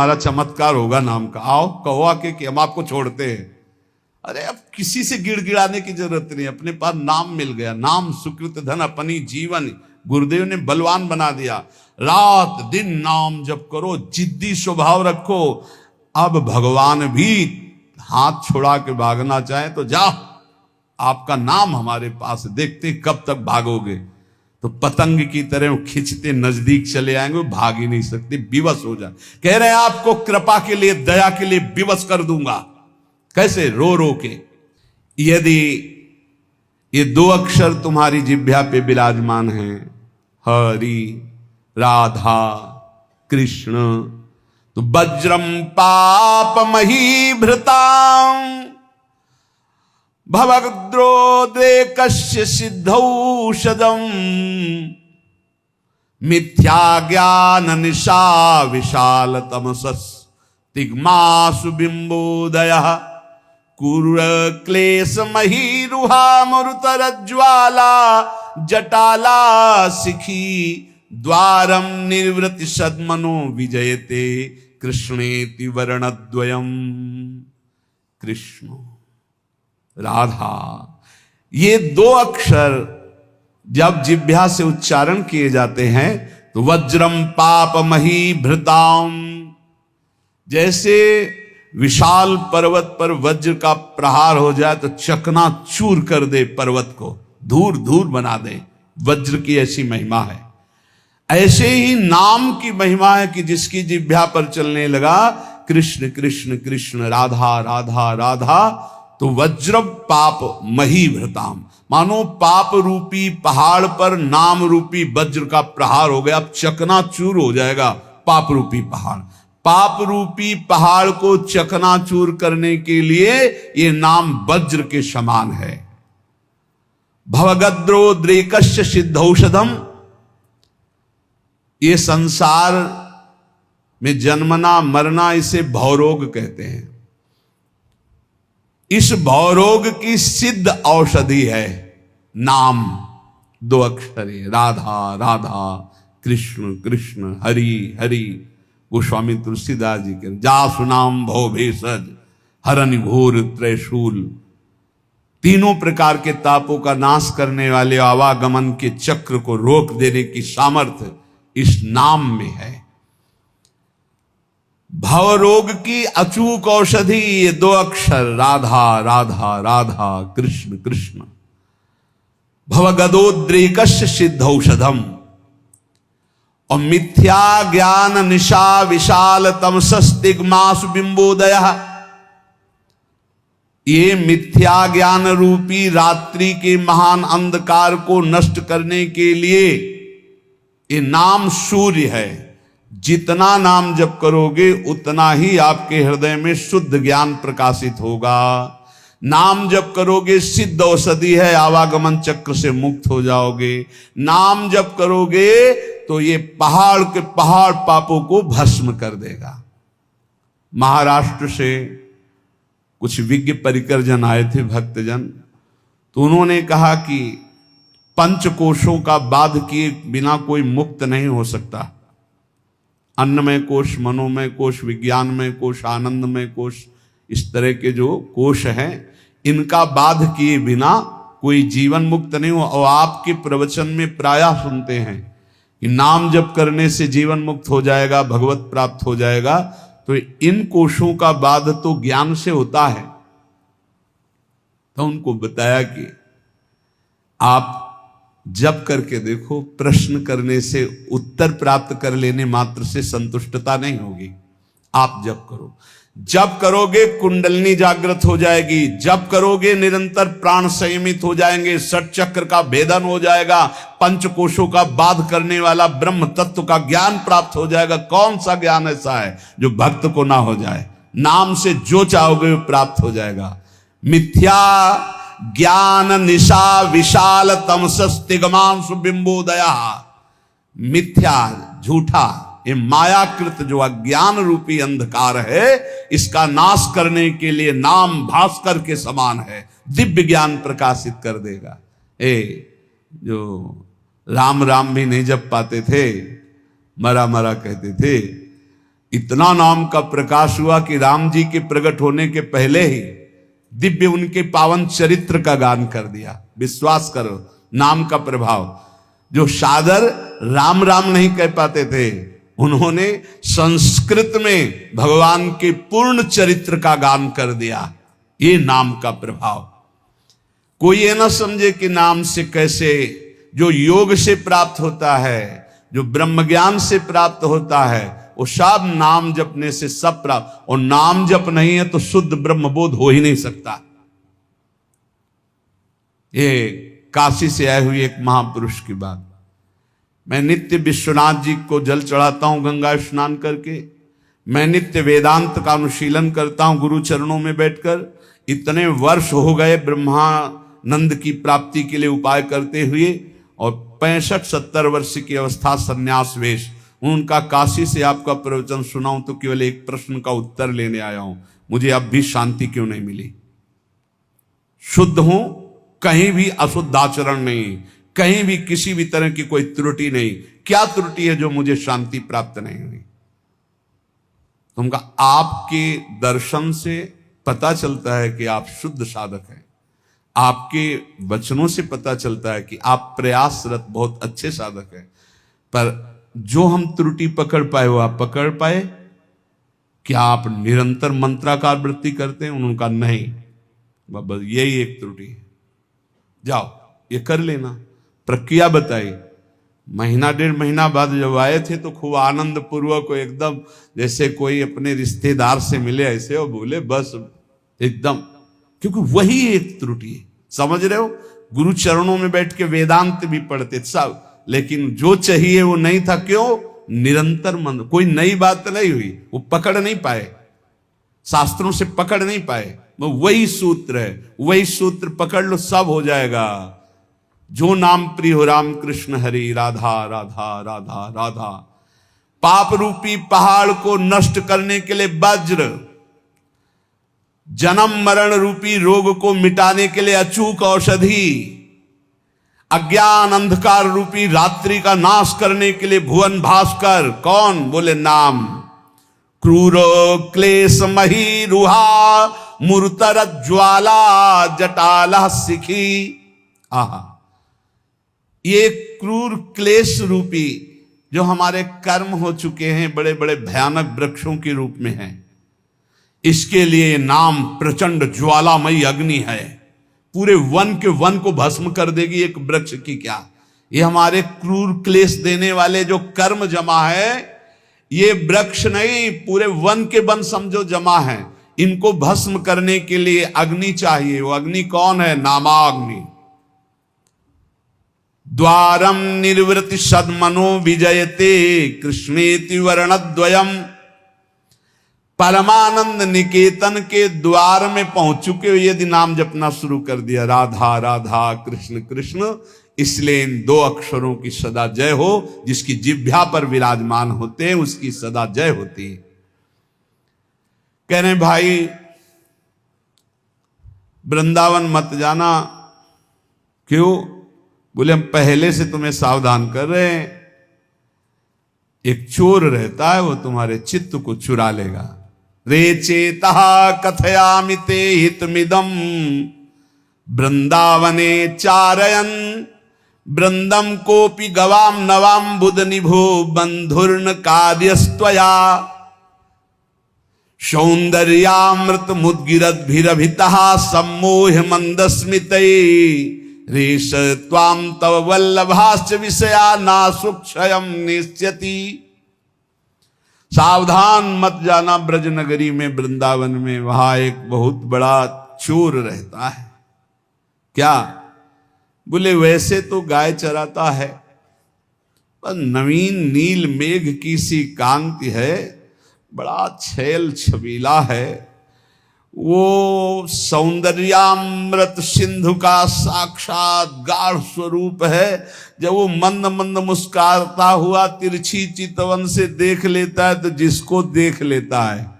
हमारा चमत्कार होगा नाम का। आओ कहो आके कि हम आपको छोड़ते हैं। अरे अब किसी से गिड़गिड़ाने की जरूरत नहीं, अपने पास नाम मिल गया। नाम सुकृत धन अपनी जीवन, गुरुदेव ने बलवान बना दिया। रात दिन नाम जप करो, जिद्दी स्वभाव रखो। अब भगवान भी हाथ छुड़ा के भागना चाहे तो जाओ, आपका नाम हमारे पास, देखते कब तक भागोगे। तो पतंग की तरह खींचते नजदीक चले आएंगे, भाग ही नहीं सकते, विवश हो जाए। कह रहे हैं आपको कृपा के लिए, दया के लिए विवश कर दूंगा। कैसे? रो रो के। यदि ये दो अक्षर तुम्हारी जिह्वा पे विराजमान हैं, हरि राधा कृष्ण, तो वज्रम पाप महीभृतां भवद्रोदेकस्य सिद्धौषधम् मिथ्या ज्ञान निशा विशाल तमसस् तिग्मासु बिंबोदयः कुर क्लेश महीरुहा मरुतरज्ज्वाला जटाला शिखी द्वारम निर्वृति सद्मनो विजयते कृष्णेति वर्णद्वयम्। कृष्ण राधा, ये दो अक्षर जब जिह्वा से उच्चारण किए जाते हैं तो वज्रम पाप मही भृताम, जैसे विशाल पर्वत पर वज्र का प्रहार हो जाए तो चकना चूर कर दे, पर्वत को धूर धूर बना दे। वज्र की ऐसी महिमा है। ऐसे ही नाम की महिमा है कि जिसकी जिह्वा पर चलने लगा कृष्ण कृष्ण कृष्ण राधा राधा राधा, तो वज्र पाप मही भृताम, मानो पाप रूपी पहाड़ पर नाम रूपी वज्र का प्रहार हो गया। अब चकनाचूर हो जाएगा पाप रूपी पहाड़। पाप रूपी पहाड़ को चकनाचूर करने के लिए ये नाम वज्र के समान है। भवगद्रोद्रेकस्य सिद्धौषधम, ये संसार में जन्मना मरना, इसे भवरोग कहते हैं। इस भवरोग की सिद्ध औषधि है नाम, दो अक्षरी, राधा राधा कृष्ण कृष्ण हरि हरि। गोस्वामी तुलसीदास जी के जासु नाम भव भेषज हरनि घोर त्रैशूल, तीनों प्रकार के तापों का नाश करने वाले आवागमन के चक्र को रोक देने की सामर्थ्य इस नाम में है। भवरोग की अचूक औषधि ये दो अक्षर राधा राधा राधा कृष्ण कृष्ण। भवगदोद्रेकस्य सिद्धौषधम, और मिथ्या ज्ञान निशा विशाल तमसस्तिग्मासु बिंबोदयः, ये मिथ्या ज्ञान रूपी रात्रि के महान अंधकार को नष्ट करने के लिए ये नाम सूर्य है। जितना नाम जप करोगे उतना ही आपके हृदय में शुद्ध ज्ञान प्रकाशित होगा। नाम जप करोगे सिद्ध औषधि है, आवागमन चक्र से मुक्त हो जाओगे। नाम जप करोगे तो ये पहाड़ के पहाड़ पापों को भस्म कर देगा। महाराष्ट्र से कुछ विज्ञ परिकर जन आए थे, भक्तजन, तो उन्होंने कहा कि पंचकोशों का बाध किए बिना कोई मुक्त नहीं हो सकता। अन्नमय कोश, मनोमय कोश, विज्ञानमय कोश, आनंदमय कोश, इस तरह के जो कोश हैं, इनका बाध किए बिना कोई जीवन मुक्त नहीं हो। और आपके प्रवचन में प्रायः सुनते हैं कि नाम जप करने से जीवन मुक्त हो जाएगा, भगवत प्राप्त हो जाएगा। तो इन कोशों का बाध तो ज्ञान से होता है। तो उनको बताया कि आप जप करके देखो, प्रश्न करने से, उत्तर प्राप्त कर लेने मात्र से संतुष्टता नहीं होगी। आप जप करो, जप करोगे कुंडलनी जागृत हो जाएगी, जप करोगे निरंतर प्राण संयमित हो जाएंगे, षट चक्र का भेदन हो जाएगा, पंचकोशों का बाध करने वाला ब्रह्म तत्व का ज्ञान प्राप्त हो जाएगा। कौन सा ज्ञान ऐसा है जो भक्त को ना हो जाए? नाम से जो चाहोगे वो प्राप्त हो जाएगा। मिथ्या ज्ञान निशा विशाल तमसस्तिग्मांसु बिंबोदया, मिथ्या झूठा, ये मायाकृत जो अज्ञान रूपी अंधकार है, इसका नाश करने के लिए नाम भास्कर के समान है, दिव्य ज्ञान प्रकाशित कर देगा। जो राम राम भी नहीं जप पाते थे, मरा मरा कहते थे, इतना नाम का प्रकाश हुआ कि राम जी के प्रकट होने के पहले ही दिव्य उनके पावन चरित्र का गान कर दिया। विश्वास करो, नाम का प्रभाव। जो सादर राम राम नहीं कह पाते थे, उन्होंने संस्कृत में भगवान के पूर्ण चरित्र का गान कर दिया। ये नाम का प्रभाव। कोई ये ना समझे कि नाम से कैसे, जो योग से प्राप्त होता है, जो ब्रह्म ज्ञान से प्राप्त होता है, वो सब नाम जपने से सब प्राप्त। और नाम जप नहीं है तो शुद्ध ब्रह्मबोध हो ही नहीं सकता। ये काशी से आए हुए एक महापुरुष की बात। मैं नित्य विश्वनाथ जी को जल चढ़ाता हूं गंगा स्नान करके। मैं नित्य वेदांत का अनुशीलन करता हूं गुरु चरणों में बैठकर। इतने वर्ष हो गए ब्रह्मानंद की प्राप्ति के लिए उपाय करते हुए, और 65-70 वर्ष की अवस्था संन्यास वेश। उनका काशी से आपका प्रवचन सुनाऊं तो केवल एक प्रश्न का उत्तर लेने आया हूं, मुझे अब भी शांति क्यों नहीं मिली? शुद्ध हूं, कहीं भी अशुद्ध आचरण नहीं, कहीं भी किसी भी तरह की कोई त्रुटि नहीं। क्या त्रुटि है जो मुझे शांति प्राप्त नहीं हुई? तुमका आपके दर्शन से पता चलता है कि आप शुद्ध साधक हैं। आपके वचनों से पता चलता है कि आप प्रयासरत बहुत अच्छे साधक हैं। पर जो हम त्रुटि पकड़ पाए वो आप पकड़ पाए? क्या आप निरंतर मंत्राकार वृत्ति करते हैं? उनका नहीं, बस यही एक त्रुटि है। जाओ ये कर लेना। प्रक्रिया बताई। महीना 1.5 महीना बाद जब आए थे तो खूब आनंद पूर्वक, एकदम जैसे कोई अपने रिश्तेदार से मिले ऐसे, और बोले बस एकदम, क्योंकि वही एक त्रुटि है। समझ रहे हो? गुरु चरणों में बैठ के वेदांत भी पढ़ते सब, लेकिन जो चाहिए वो नहीं था। क्यों? निरंतर मन, कोई नई बात नहीं हुई, वो पकड़ नहीं पाए, शास्त्रों से पकड़ नहीं पाए। वो वही सूत्र है, वही सूत्र पकड़ लो, सब हो जाएगा। जो नाम प्रिय हो राम कृष्ण हरि, राधा राधा राधा राधा। पाप रूपी पहाड़ को नष्ट करने के लिए वज्र, जन्म मरण रूपी रोग को मिटाने के लिए अचूक औषधि, अज्ञान अंधकार रूपी रात्रि का नाश करने के लिए भुवन भास्कर। कौन? बोले नाम। क्रूर क्लेश मही रुहा, मूर्तर ज्वाला जटाला सिखी। आहा, ये क्रूर क्लेश रूपी जो हमारे कर्म हो चुके हैं, बड़े बड़े भयानक वृक्षों के रूप में हैं, इसके लिए नाम प्रचंड ज्वालामयी अग्नि है। पूरे वन के वन को भस्म कर देगी एक वृक्ष की क्या। ये हमारे क्रूर क्लेश देने वाले जो कर्म जमा है, ये वृक्ष नहीं, पूरे वन के वन समझो जमा है। इनको भस्म करने के लिए अग्नि चाहिए। वो अग्नि कौन है? नामाग्नि। द्वारम निर्वृति सदमनो विजयते कृष्णेति वर्णद्वयम। परमानंद निकेतन के द्वार में पहुंच चुके हो, यदि नाम जपना शुरू कर दिया, राधा राधा कृष्ण कृष्ण, इसलिए इन 2 अक्षरों की सदा जय हो। जिसकी जिह्वा पर विराजमान होते हैं उसकी सदा जय होती है। कह रहे भाई वृंदावन मत जाना। क्यों? बोले हम पहले से तुम्हें सावधान कर रहे हैं। एक चोर रहता है, वो तुम्हारे चित्त को चुरा लेगा। रे चेता कथयामि ते हितमिदम वृंदावने चारयन वृंदम कोपि गवाम नवाम बुध निभो बंधुर्न कार्यस्त्वया सौंदर्यामृत मुद्गिरद्भिरभितः सम्मोह मंदस्मितै रेश त्वाम तव वल्लभाश्च विषया नासुक्षयम निश्यति। सावधान मत जाना ब्रज नगरी में, वृंदावन में, वहां एक बहुत बड़ा चोर रहता है। क्या? बोले वैसे तो गाय चराता है, पर नवीन नील मेघ की सी कांति है, बड़ा छैल छबीला है। वो सौंदर्यामृत सिंधु का साक्षात गाढ़ स्वरूप है। जब वो मंद मंद मुस्कुराता हुआ तिरछी चितवन से देख लेता है, तो जिसको देख लेता है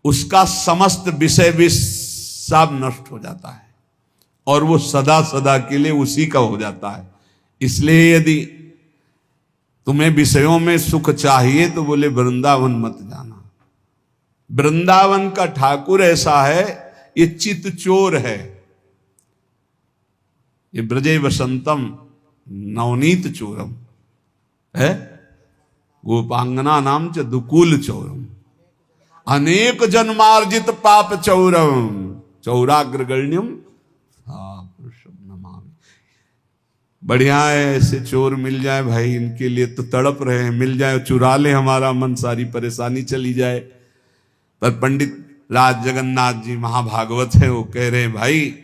उसका समस्त विषय विष सब नष्ट हो जाता है, और वो सदा सदा के लिए उसी का हो जाता है। इसलिए यदि तुम्हें विषयों में सुख चाहिए तो बोले वृंदावन मत जाना। वृंदावन का ठाकुर ऐसा है, ये चित चोर है, ये ब्रजे वसंतम नवनीत चोरम है, गोपांगना नाम च दुकुल चौरम, अनेक जन्मार्जित पाप चौरम, चौराग्रगण्यम नमामि। बढ़िया है, ऐसे चोर मिल जाए भाई, इनके लिए तो तड़प रहे हैं, मिल जाए चुरा ले हमारा मन, सारी परेशानी चली जाए। पर पंडित राज जगन्नाथ जी महाभागवत है, वो कह रहे हैं भाई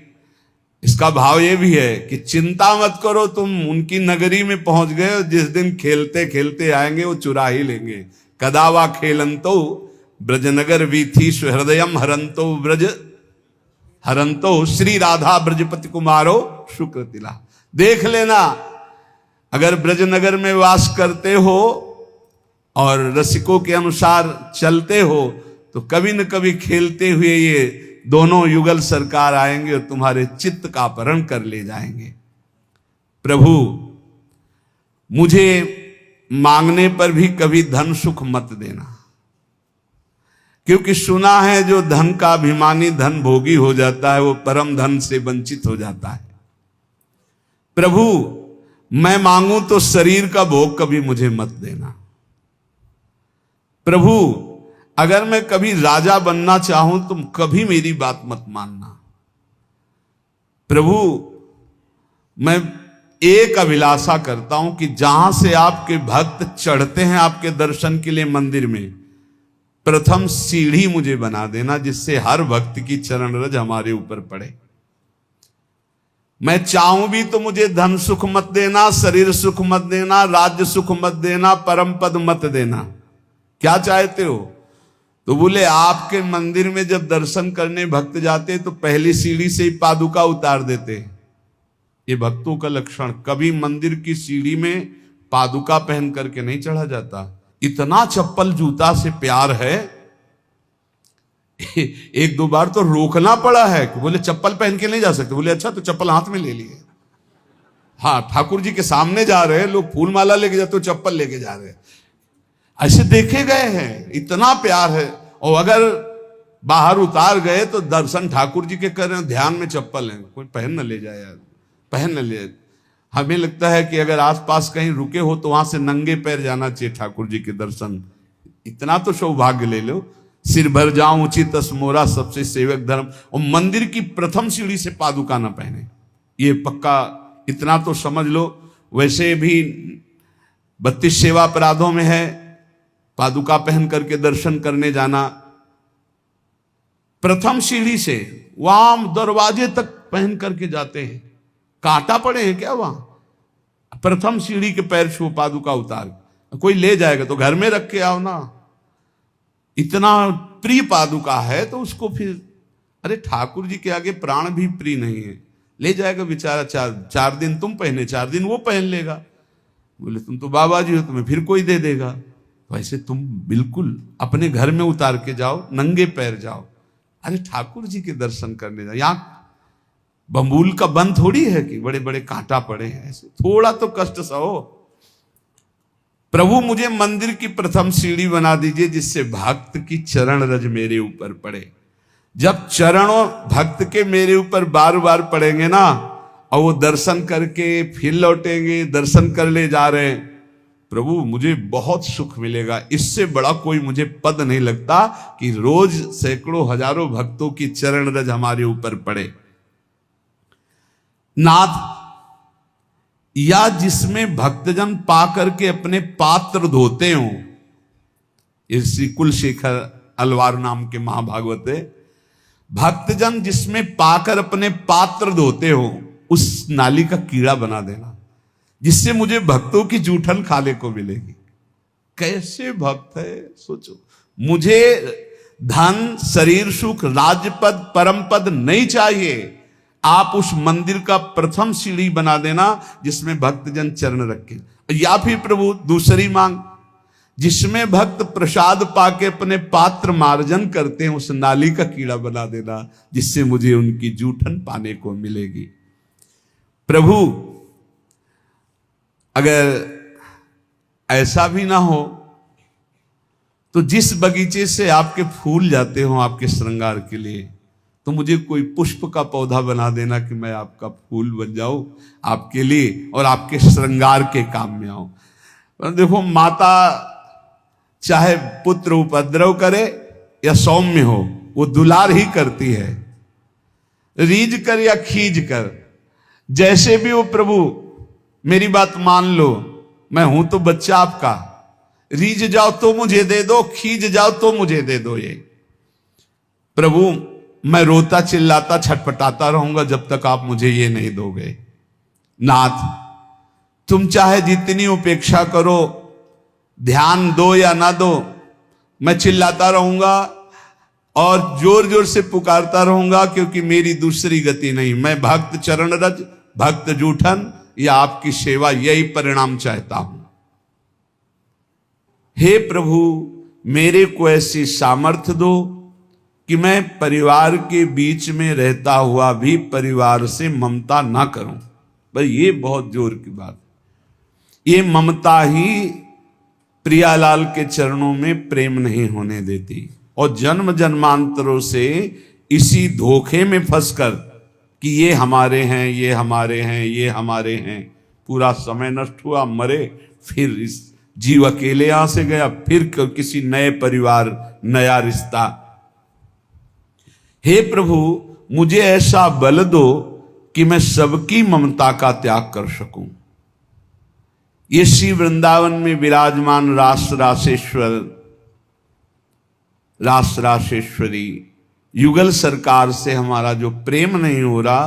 इसका भाव ये भी है कि चिंता मत करो, तुम उनकी नगरी में पहुंच गए हो, जिस दिन खेलते खेलते आएंगे वो चुरा ही लेंगे। कदावा खेलंतो ब्रजनगर वीथीश हृदयम हरंतो ब्रज हरंतो श्री राधा ब्रजपति कुमारो शुक्र तिला। देख लेना, अगर ब्रजनगर में वास करते हो और रसिकों के अनुसार चलते हो तो कभी न कभी खेलते हुए ये दोनों युगल सरकार आएंगे और तुम्हारे चित्त का अपहरण कर ले जाएंगे। प्रभु मुझे मांगने पर भी कभी धन सुख मत देना, क्योंकि सुना है जो धन का अभिमानी धन भोगी हो जाता है वो परम धन से वंचित हो जाता है। प्रभु मैं मांगू तो शरीर का भोग कभी मुझे मत देना। प्रभु अगर मैं कभी राजा बनना चाहूं तुम कभी मेरी बात मत मानना। प्रभु मैं एक अभिलाषा करता हूं कि जहां से आपके भक्त चढ़ते हैं आपके दर्शन के लिए मंदिर में, प्रथम सीढ़ी मुझे बना देना, जिससे हर भक्त की चरण रज हमारे ऊपर पड़े। मैं चाहूं भी तो मुझे धन सुख मत देना, शरीर सुख मत देना, राज्य सुख मत देना, परम पद मत देना। क्या चाहते हो? तो बोले आपके मंदिर में जब दर्शन करने भक्त जाते तो पहली सीढ़ी से ही पादुका उतार देते। ये भक्तों का लक्षण, कभी मंदिर की सीढ़ी में पादुका पहन करके नहीं चढ़ा जाता। इतना चप्पल जूता से प्यार है, एक दो बार तो रोकना पड़ा है कि बोले चप्पल पहन के नहीं जा सकते। बोले अच्छा, तो चप्पल हाथ में ले लिए। हाँ, ठाकुर जी के सामने जा रहे हैं लोग, फूल माला लेके जाते हो, चप्पल लेके जा रहे हैं, ऐसे देखे गए हैं। इतना प्यार है। और अगर बाहर उतार गए तो दर्शन ठाकुर जी के कर रहे हैं, ध्यान में चप्पल है, कोई पहन न ले जाए यार, पहन न ले। हमें लगता है कि अगर आसपास कहीं रुके हो तो वहां से नंगे पैर जाना चाहिए ठाकुर जी के दर्शन। इतना तो सौभाग्य ले लो। सिर भर जाऊं उचित मोरा सबसे सेवक धर्म। और मंदिर की प्रथम सीढ़ी से पादुका ना पहने, ये पक्का इतना तो समझ लो। वैसे भी 32 सेवा अपराधों में है पादुका पहन करके दर्शन करने जाना। प्रथम सीढ़ी से वहां दरवाजे तक पहन करके जाते हैं। कांटा पड़े हैं क्या वहां? प्रथम सीढ़ी के पैर छू पादुका उतार। कोई ले जाएगा तो घर में रख के आओ ना। इतना प्रिय पादुका है तो उसको फिर, अरे ठाकुर जी के आगे प्राण भी प्रिय नहीं है, ले जाएगा बेचारा। चार दिन तुम पहने, 4 दिन वो पहन लेगा। बोले तुम तो बाबा जी हो, तुम्हें फिर कोई दे देगा। वैसे तुम बिल्कुल अपने घर में उतार के जाओ, नंगे पैर जाओ। अरे ठाकुर जी के दर्शन करने जाओ। यहां बम्बूल का बंद थोड़ी है कि बड़े बड़े कांटा पड़े हैं, ऐसे थोड़ा तो कष्ट सहो। प्रभु मुझे मंदिर की प्रथम सीढ़ी बना दीजिए, जिससे भक्त की चरण रज मेरे ऊपर पड़े। जब चरणों भक्त के मेरे ऊपर बार बार पड़ेंगे ना, और वो दर्शन करके फिर लौटेंगे, दर्शन कर ले जा रहे हैं, प्रभु मुझे बहुत सुख मिलेगा। इससे बड़ा कोई मुझे पद नहीं लगता कि रोज सैकड़ों हजारों भक्तों की चरण रज हमारे ऊपर पड़े। नाथ, या जिसमें भक्तजन पा करके अपने पात्र धोते हो, श्री कुलशेखर अलवार नाम के महाभागवत है, भक्तजन जिसमें पाकर अपने पात्र धोते हो, उस नाली का कीड़ा बना देना, जिससे मुझे भक्तों की जूठन खाने को मिलेगी। कैसे भक्त है सोचो। मुझे धन, शरीर सुख, राज्यपद, परम पद नहीं चाहिए। आप उस मंदिर का प्रथम सीढ़ी बना देना जिसमें भक्तजन चरण रखे। या फिर प्रभु दूसरी मांग, जिसमें भक्त प्रसाद पाके अपने पात्र मार्जन करते हैं, उस नाली का कीड़ा बना देना, जिससे मुझे उनकी जूठन पाने को मिलेगी। प्रभु अगर ऐसा भी ना हो तो जिस बगीचे से आपके फूल जाते हो आपके श्रृंगार के लिए, तो मुझे कोई पुष्प का पौधा बना देना कि मैं आपका फूल बन जाऊं आपके लिए और आपके श्रृंगार के काम में आऊं। देखो, माता चाहे पुत्र उपद्रव करे या सौम्य हो, वो दुलार ही करती है, रीझ कर या खींच कर, जैसे भी वो प्रभु मेरी बात मान लो, मैं हूं तो बच्चा आपका, रीझ जाओ तो मुझे दे दो, खींच जाओ तो मुझे दे दो। ये प्रभु मैं रोता चिल्लाता छटपटाता रहूंगा जब तक आप मुझे ये नहीं दोगे। नाथ, तुम चाहे जितनी उपेक्षा करो, ध्यान दो या ना दो, मैं चिल्लाता रहूंगा और जोर जोर से पुकारता रहूंगा, क्योंकि मेरी दूसरी गति नहीं। मैं भक्त चरण रज, भक्त जूठन या आपकी सेवा, यही परिणाम चाहता हूं। हे प्रभु, मेरे को ऐसी सामर्थ्य दो कि मैं परिवार के बीच में रहता हुआ भी परिवार से ममता ना करूं। भाई ये बहुत जोर की बात। ये ममता ही प्रियालाल के चरणों में प्रेम नहीं होने देती, और जन्म जन्मांतरों से इसी धोखे में फंसकर कि ये हमारे हैं, ये हमारे हैं, ये हमारे हैं, पूरा समय नष्ट हुआ, मरे, फिर इस जीव अकेले यहां से गया, फिर किसी नए परिवार, नया रिश्ता। हे प्रभु, मुझे ऐसा बल दो कि मैं सबकी ममता का त्याग कर सकूं। ये श्री वृंदावन में विराजमान रास रासेश्वर, रास रासेश्वरी युगल सरकार से हमारा जो प्रेम नहीं हो रहा,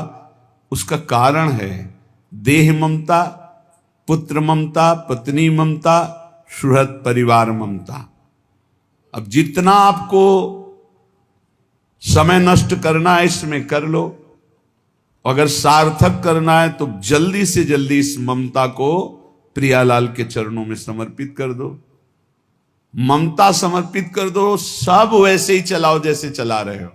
उसका कारण है देह ममता, पुत्र ममता, पत्नी ममता, सुहृद परिवार ममता। अब जितना आपको समय नष्ट करना है इसमें कर लो, अगर सार्थक करना है तो जल्दी से जल्दी इस ममता को प्रियालाल के चरणों में समर्पित कर दो। ममता समर्पित कर दो, सब वैसे ही चलाओ जैसे चला रहे हो।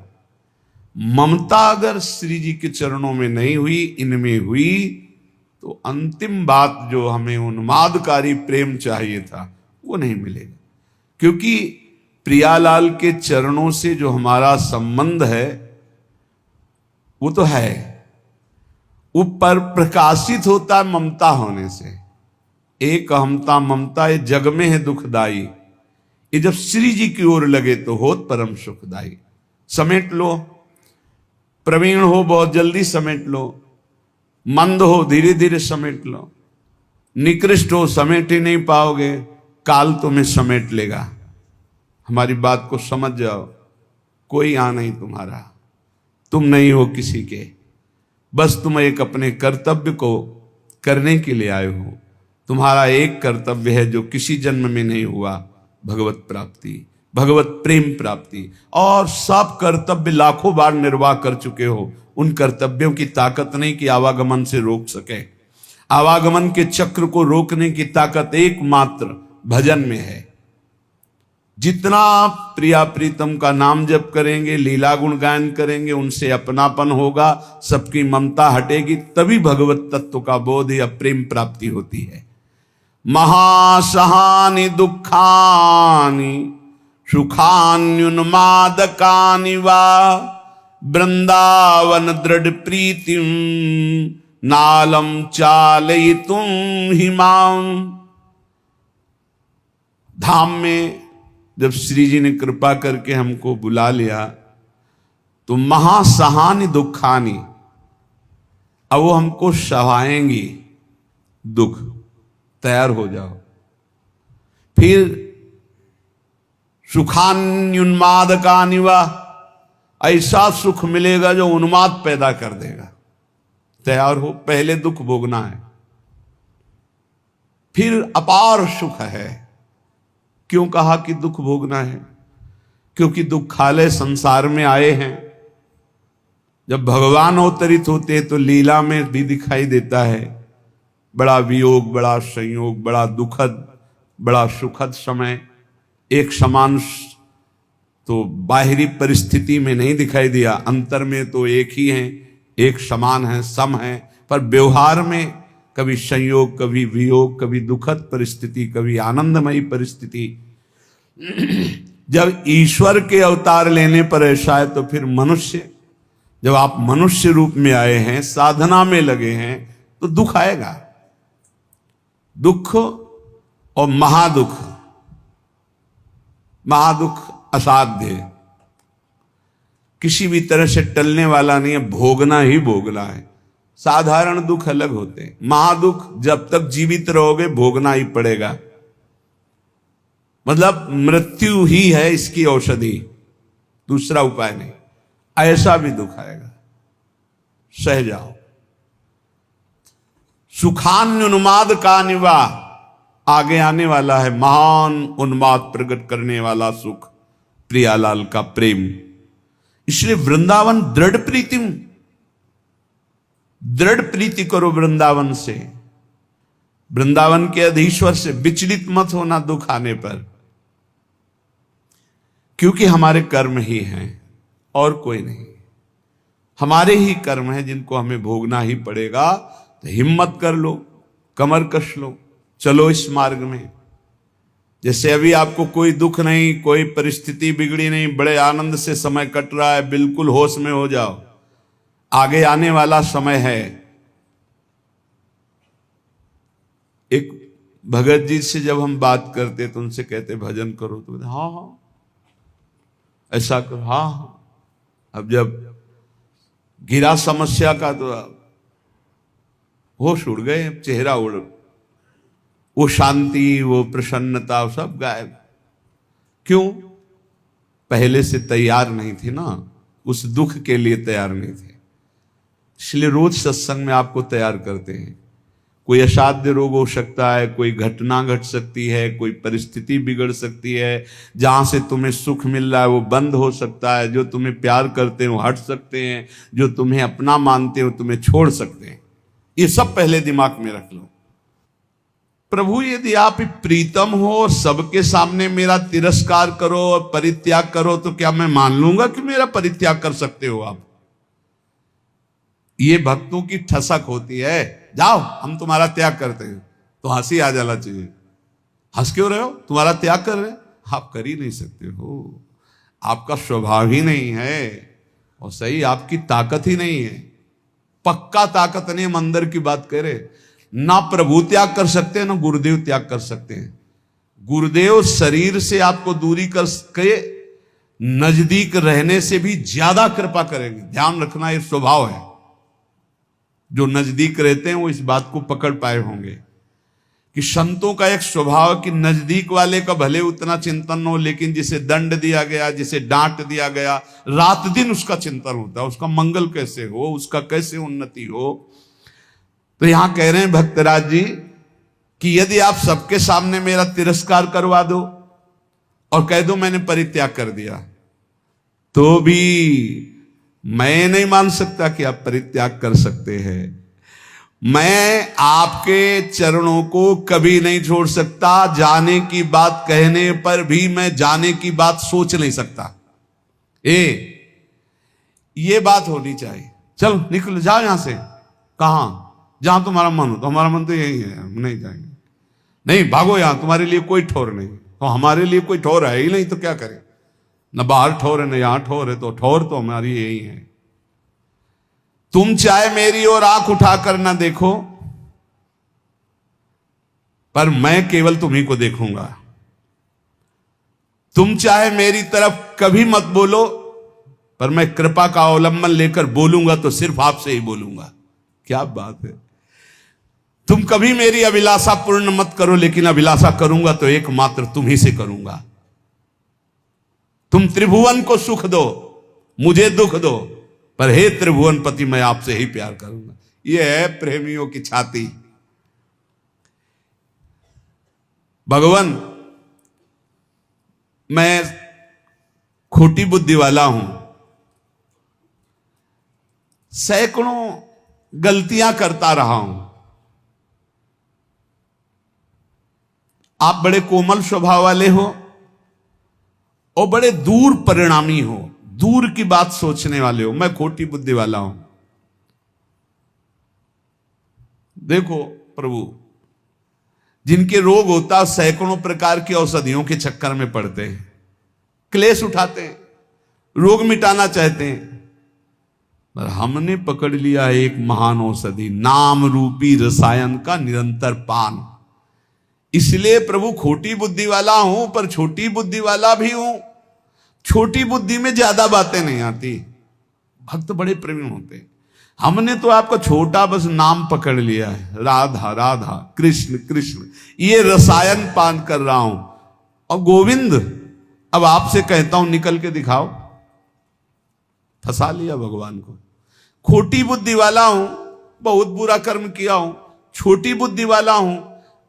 ममता अगर श्री जी के चरणों में नहीं हुई, इनमें हुई, तो अंतिम बात जो हमें उन्मादकारी प्रेम चाहिए था वो नहीं मिलेगा। क्योंकि प्रियालाल के चरणों से जो हमारा संबंध है वो तो है, ऊपर प्रकाशित होता है ममता होने से। एक अहमता ममता ये जग में है दुखदाई, ये जब श्री जी की ओर लगे तो होत परम सुखदाई। समेट लो, प्रवीण हो बहुत जल्दी समेट लो, मंद हो धीरे धीरे समेट लो, निकृष्ट हो समेट ही नहीं पाओगे, काल तुम्हें समेट लेगा। हमारी बात को समझ जाओ, कोई आ नहीं तुम्हारा, तुम नहीं हो किसी के, बस तुम एक अपने कर्तव्य को करने के लिए आए हो। तुम्हारा एक कर्तव्य है जो किसी जन्म में नहीं हुआ, भगवत प्राप्ति, भगवत प्रेम प्राप्ति। और सब कर्तव्य लाखों बार निर्वाह कर चुके हो, उन कर्तव्यों की ताकत नहीं कि आवागमन से रोक सके। आवागमन के चक्र को रोकने की ताकत एकमात्र भजन में है। जितना प्रिया प्रीतम का नाम जप करेंगे, लीला गुण गायन करेंगे, उनसे अपनापन होगा, सबकी ममता हटेगी, तभी भगवत तत्व का बोध या प्रेम प्राप्ति होती है। महासहानि दुखानि सुखान्युन्मादकानि वा वृंदावन दृढ़ प्रीतिम नालम चालयितुं हिमां। धाम में जब श्री जी ने कृपा करके हमको बुला लिया तो महासहानि दुखानि, अब वो हमको सहाएंगी दुख, तैयार हो जाओ। फिर सुखान्युन्मादकानि वा, ऐसा सुख मिलेगा जो उन्माद पैदा कर देगा। तैयार हो, पहले दुख भोगना है, फिर अपार सुख है। क्यों कहा कि दुख भोगना है? क्योंकि दुखालय संसार में आए हैं। जब भगवान अवतरित होते हैं तो लीला में भी दिखाई देता है बड़ा वियोग, बड़ा संयोग, बड़ा दुखद, बड़ा सुखद समय। एक समान तो बाहरी परिस्थिति में नहीं दिखाई दिया, अंतर में तो एक ही हैं, एक समान है, सम है, पर व्यवहार में कभी संयोग, कभी वियोग, कभी दुखद परिस्थिति, कभी आनंदमयी परिस्थिति। जब ईश्वर के अवतार लेने पर ऐसा है तो फिर मनुष्य, जब आप मनुष्य रूप में आए हैं, साधना में लगे हैं, तो दुख आएगा। दुख और महादुख, महादुख असाध्य, किसी भी तरह से टलने वाला नहीं है, भोगना ही भोगना है। साधारण दुख अलग होते हैं, महादुख जब तक जीवित रहोगे भोगना ही पड़ेगा। मतलब मृत्यु ही है इसकी औषधि, दूसरा उपाय नहीं। ऐसा भी दुख आएगा, सह जाओ। सुखान्युन्माद का निवा, आगे आने वाला है महान उन्माद प्रकट करने वाला सुख, प्रियालाल का प्रेम। इसलिए वृंदावन दृढ़ प्रीतिम, दृढ़ प्रीति करो वृंदावन से, वृंदावन के अधीश्वर से। विचलित मत होना दुख आने पर, क्योंकि हमारे कर्म ही हैं और कोई नहीं। हमारे ही कर्म हैं जिनको हमें भोगना ही पड़ेगा। तो हिम्मत कर लो, कमर कस लो, चलो इस मार्ग में। जैसे अभी आपको कोई दुख नहीं, कोई परिस्थिति बिगड़ी नहीं, बड़े आनंद से समय कट रहा है, बिल्कुल होश में हो जाओ। आगे आने वाला समय है। एक भगत जी से जब हम बात करते तो उनसे कहते भजन करो, तो हाँ हाँ ऐसा करो, हाँ हाँ। अब जब गिरा समस्या का तो होश उड़ गए, चेहरा उड़, वो शांति, वो प्रसन्नता सब गायब। क्यों? पहले से तैयार नहीं थे ना, उस दुख के लिए तैयार नहीं थे। इसलिए रोज सत्संग में आपको तैयार करते हैं। कोई असाध्य रोग हो सकता है, कोई घटना घट सकती है, कोई परिस्थिति बिगड़ सकती है, जहां से तुम्हें सुख मिल रहा है वो बंद हो सकता है, जो तुम्हें प्यार करते हैं वो हट सकते हैं, जो तुम्हें अपना मानते हो तुम्हें छोड़ सकते हैं। ये सब पहले दिमाग में रख लो। प्रभु यदि आप प्रीतम हो और सबके सामने मेरा तिरस्कार करो और परित्याग करो, तो क्या मैं मान लूंगा कि मेरा परित्याग कर सकते हो आप? ये भक्तों की ठसक होती है। जाओ हम तुम्हारा त्याग करते हैं, तो हंसी आ जाना चाहिए। हंस क्यों रहे हो? तुम्हारा त्याग कर रहे हैं, आप कर ही नहीं सकते हो, आपका स्वभाव ही नहीं है, और सही आपकी ताकत ही नहीं है। पक्का ताकत नहीं, हम अंदर की बात कह रहे। ना प्रभु त्याग कर सकते हैं, ना गुरुदेव त्याग कर सकते हैं। गुरुदेव शरीर से आपको दूरी कर के नजदीक रहने से भी ज्यादा कृपा करेंगे। ध्यान रखना, ये स्वभाव है। जो नजदीक रहते हैं वो इस बात को पकड़ पाए होंगे कि संतों का एक स्वभाव कि नजदीक वाले का भले उतना चिंतन हो, लेकिन जिसे दंड दिया गया, जिसे डांट दिया गया, रात दिन उसका चिंतन होता है, उसका मंगल कैसे हो, उसका कैसे उन्नति हो। तो यहां कह रहे हैं भक्तराज जी कि यदि आप सबके सामने मेरा तिरस्कार करवा दो और कह दो मैंने परित्याग कर दिया, तो भी मैं नहीं मान सकता कि आप परित्याग कर सकते हैं। मैं आपके चरणों को कभी नहीं छोड़ सकता। जाने की बात कहने पर भी मैं जाने की बात सोच नहीं सकता। ये बात होनी चाहिए। चलो निकल जाओ यहां से। कहां? जहां तुम्हारा मन हो। तो हमारा मन तो यही है, हम नहीं जाएंगे। नहीं भागो, यहां तुम्हारे लिए कोई ठोर नहीं। तो हमारे लिए कोई ठोर है ही नहीं, तो क्या करें? न बाहर ठोर है न यहां ठोर है, तो ठोर तो हमारी यही है। तुम चाहे मेरी ओर आंख उठाकर ना देखो, पर मैं केवल तुम्ही को देखूंगा। तुम चाहे मेरी तरफ कभी मत बोलो, पर मैं कृपा का अवलंबन लेकर बोलूंगा तो सिर्फ आपसे ही बोलूंगा। क्या बात है! तुम कभी मेरी अभिलाषा पूर्ण मत करो, लेकिन अभिलाषा करूंगा तो एकमात्र तुम ही से करूंगा। तुम त्रिभुवन को सुख दो, मुझे दुख दो, पर हे त्रिभुवन पति मैं आपसे ही प्यार करूंगा। यह है प्रेमियों की छाती। भगवान, मैं खोटी बुद्धि वाला हूं, सैकड़ों गलतियां करता रहा हूं। आप बड़े कोमल स्वभाव वाले हो और बड़े दूर परिणामी हो, दूर की बात सोचने वाले हो। मैं खोटी बुद्धि वाला हूं। देखो प्रभु, जिनके रोग होता सैकड़ों प्रकार की औषधियों के चक्कर में पड़ते हैं, क्लेश उठाते हैं, रोग मिटाना चाहते हैं, पर हमने पकड़ लिया एक महान औषधि, नाम रूपी रसायन का निरंतर पान। इसलिए प्रभु खोटी बुद्धि वाला हूं, पर छोटी बुद्धि वाला भी हूं। छोटी बुद्धि में ज्यादा बातें नहीं आती, भक्त बड़े प्रवीण होते हैं। हमने तो आपका छोटा बस नाम पकड़ लिया है, राधा राधा कृष्ण कृष्ण, ये रसायन पान कर रहा हूं। और गोविंद, अब आपसे कहता हूं निकल के दिखाओ। फंसा लिया भगवान को। खोटी बुद्धि वाला हूं, बहुत बुरा कर्म किया हूं, छोटी बुद्धि वाला हूं।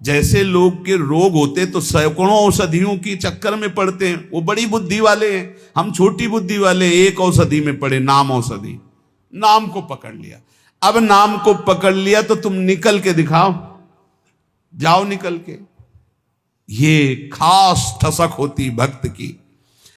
जैसे लोग के रोग होते तो सैकड़ों औषधियों की चक्कर में पड़ते हैं, वो बड़ी बुद्धि वाले हैं, हम छोटी बुद्धि वाले एक औषधि में पड़े, नाम औषधि। नाम को पकड़ लिया। अब नाम को पकड़ लिया तो तुम निकल के दिखाओ, जाओ निकल के। ये खास ठसक होती भक्त की।